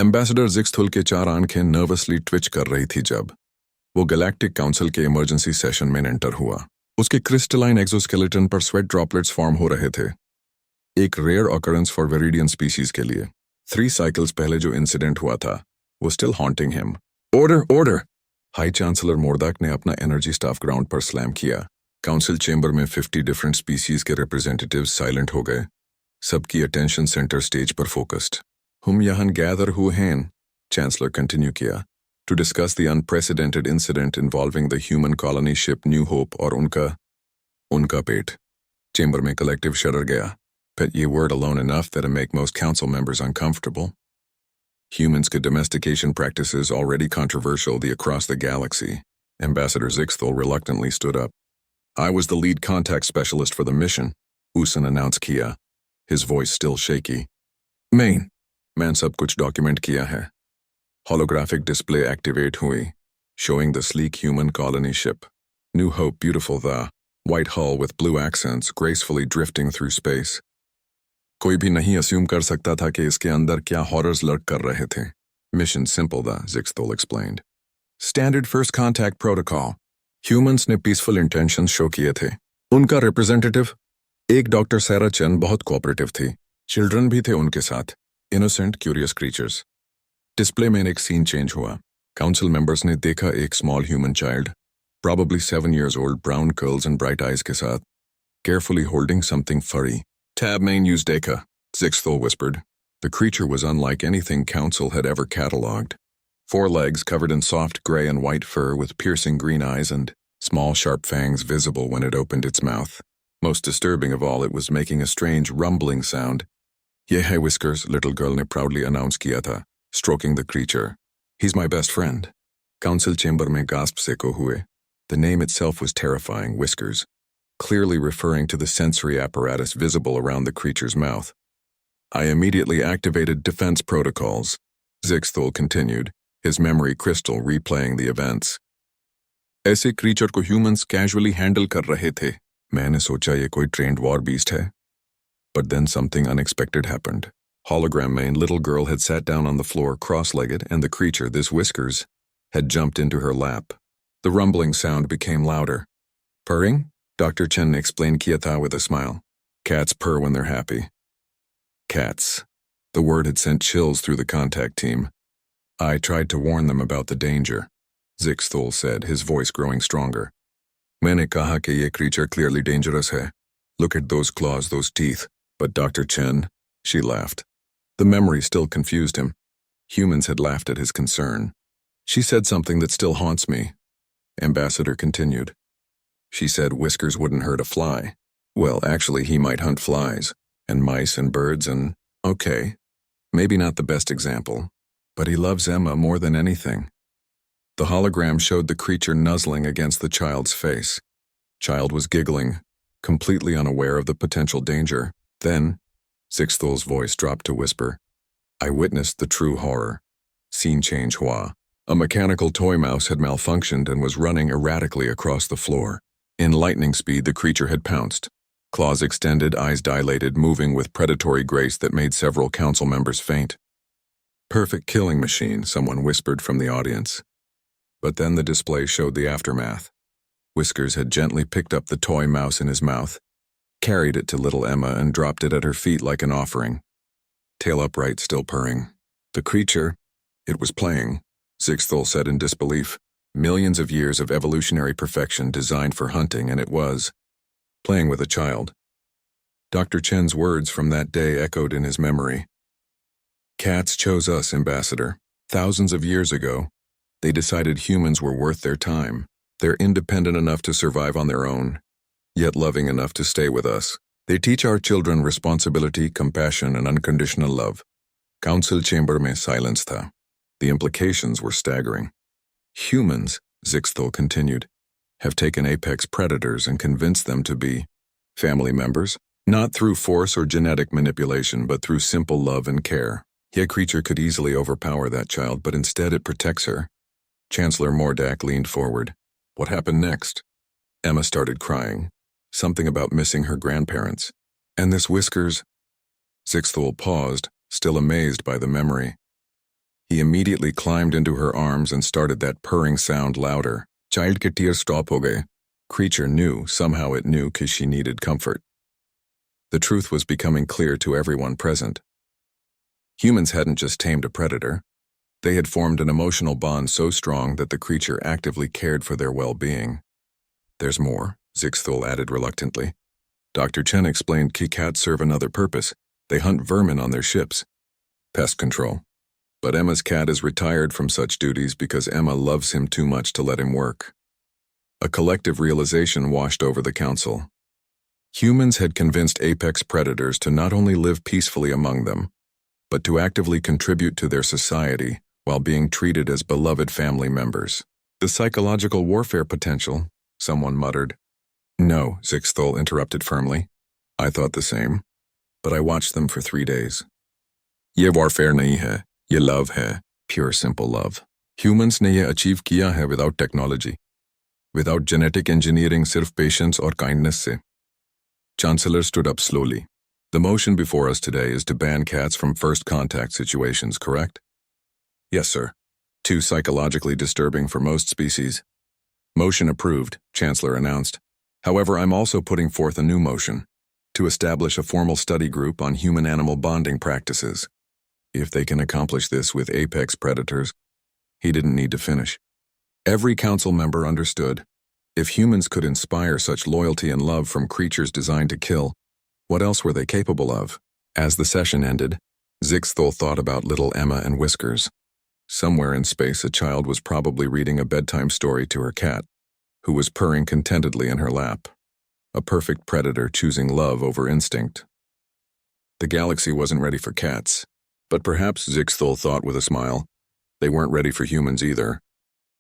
Ambassador जिक्सथुल के चार आंखें नर्वसली ट्विच कर रही थी जब वो गैलेक्टिक काउंसिल के इमरजेंसी सेशन में एंटर हुआ। उसके क्रिस्टलाइन एक्सोस्केलेटन पर स्वेट ड्रॉपलेट्स फॉर्म हो रहे थे, एक rare occurrence for Viridian species के लिए। 3 साइकिल्स पहले जो इंसिडेंट हुआ था वो still haunting him. Order order! High chancellor Mordak ने अपना एनर्जी स्टाफ ग्राउंड पर स्लैम किया। काउंसिल चेंबर में 50 डिफरेंट स्पीशीज के रिप्रेजेंटेटिव्स साइलेंट हो गए, सबकी अटेंशन सेंटर स्टेज पर फोकस्ड। हम यहाँ गैदर हुए हैं, चांसलर कंटिन्यू किया, to discuss the unprecedented incident involving the human colony ship New Hope और उनका पेट। चेंबर में collective shudder गया, but ये word alone enough that it make most council members uncomfortable. Humans' domestication practices already controversial across the galaxy. Ambassador Zixthal reluctantly stood up. I was the lead contact specialist for the mission, Usan announced Kiya, his voice still shaky. मैं सब कुछ document किया है. Holographic display activate hui, showing the sleek human colony ship. New Hope beautiful the white hull with blue accents gracefully drifting through space. कोई भी नहीं assume कर सकता था कि इसके अंदर क्या horrors lurk कर रहे थे. Mission simple the, Zixthal explained. Standard first contact protocol. Humans ने peaceful intentions show किए थे. उनका representative, एक Dr. Sarah Chen बहुत cooperative थी. Children भी थे उनके साथ. Innocent, curious creatures. डिस्प्ले में एक सीन चेंज हुआ। काउंसिल मेंबर्स ने देखा एक small human child, probably 7 years old, brown curls and bright eyes के साथ, carefully holding something furry. Tab main use देखा, Zixthal whispered. The creature was unlike anything Council had ever catalogued. 4 legs covered in soft gray and white fur with piercing green eyes and small sharp fangs visible when it opened its mouth. Most disturbing of all, it was making a strange rumbling sound. Ye hai whiskers, little girl ने proudly announced किया था, stroking the creature. He's my best friend. Council chamber में gasp se ko हुए. The name itself was terrifying, Whiskers, clearly referring to the sensory apparatus visible around the creature's mouth. I immediately activated defense protocols, Zixthal continued, his memory crystal replaying the events. ऐसे creature को humans casually handle कर रहे थे. मैंने सोचा ये कोई trained war beast है. But then something unexpected happened. Hologram main little girl had sat down on the floor cross-legged and the creature, this Whiskers, had jumped into her lap. The rumbling sound became louder. Purring? Dr. Chen explained Kiya with a smile. Cats purr when they're happy. Cats. The word had sent chills through the contact team. I tried to warn them about the danger, Zixthal said, his voice growing stronger. मैंने कहा कि ये creature clearly dangerous है. Look at those claws, those teeth. But Dr. Chen, she laughed. The memory still confused him. Humans had laughed at his concern. She said something that still haunts me. Ambassador continued. She said Whiskers wouldn't hurt a fly. Well, actually, he might hunt flies, and mice and birds and, okay, maybe not the best example, but he loves Emma more than anything. The hologram showed the creature nuzzling against the child's face. Child was giggling, completely unaware of the potential danger. Then, Zixthal's voice dropped to whisper. I witnessed the true horror. Scene change hua. A mechanical toy mouse had malfunctioned and was running erratically across the floor. In lightning speed, the creature had pounced. Claws extended, eyes dilated, moving with predatory grace that made several council members faint. Perfect killing machine, someone whispered from the audience. But then the display showed the aftermath. Whiskers had gently picked up the toy mouse in his mouth, carried it to little Emma and dropped it at her feet like an offering. Tail upright, still purring. The creature, it was playing, Zixthal said in disbelief. Millions of years of evolutionary perfection designed for hunting, and it was playing with a child. Dr. Chen's words from that day echoed in his memory. Cats chose us, Ambassador. Thousands of years ago, they decided humans were worth their time. They're independent enough to survive on their own, yet loving enough to stay with us. They teach our children responsibility, compassion, and unconditional love. Council chamber में silence था. The implications were staggering. Humans, Zixthal continued, have taken apex predators and convinced them to be family members, not through force or genetic manipulation, but through simple love and care. A creature could easily overpower that child, but instead it protects her. Chancellor Mordak leaned forward. What happened next? Emma started crying. Something about missing her grandparents. And this Whiskers. Zixthal paused, still amazed by the memory. He immediately climbed into her arms and started that purring sound louder. Child ke tears stop ho gaye. Creature knew, somehow it knew, 'cause she needed comfort. The truth was becoming clear to everyone present. Humans hadn't just tamed a predator. They had formed an emotional bond so strong that the creature actively cared for their well-being. There's more, Zixthul added reluctantly. Dr. Chen explained cats serve another purpose. They hunt vermin on their ships. Pest control. But Emma's cat is retired from such duties because Emma loves him too much to let him work. A collective realization washed over the council. Humans had convinced apex predators to not only live peacefully among them, but to actively contribute to their society while being treated as beloved family members. The psychological warfare potential, someone muttered. No, Zixthul interrupted firmly. I thought the same, but I watched them for 3 days. Ye warfare nahi hai, ye love hai, pure simple love. Humans ne ye achieve kiya hai without technology, without genetic engineering, sirf patience or kindness se. Chancellor stood up slowly. The motion before us today is to ban cats from first contact situations, correct? Yes, sir. Too psychologically disturbing for most species. Motion approved, Chancellor announced. However, I'm also putting forth a new motion to establish a formal study group on human-animal bonding practices. If they can accomplish this with apex predators, he didn't need to finish. Every council member understood. If humans could inspire such loyalty and love from creatures designed to kill, what else were they capable of? As the session ended, Zixthul thought about little Emma and Whiskers. Somewhere in space, a child was probably reading a bedtime story to her cat, who was purring contentedly in her lap. A perfect predator choosing love over instinct. The galaxy wasn't ready for cats, but perhaps, Zixthul thought with a smile, they weren't ready for humans either.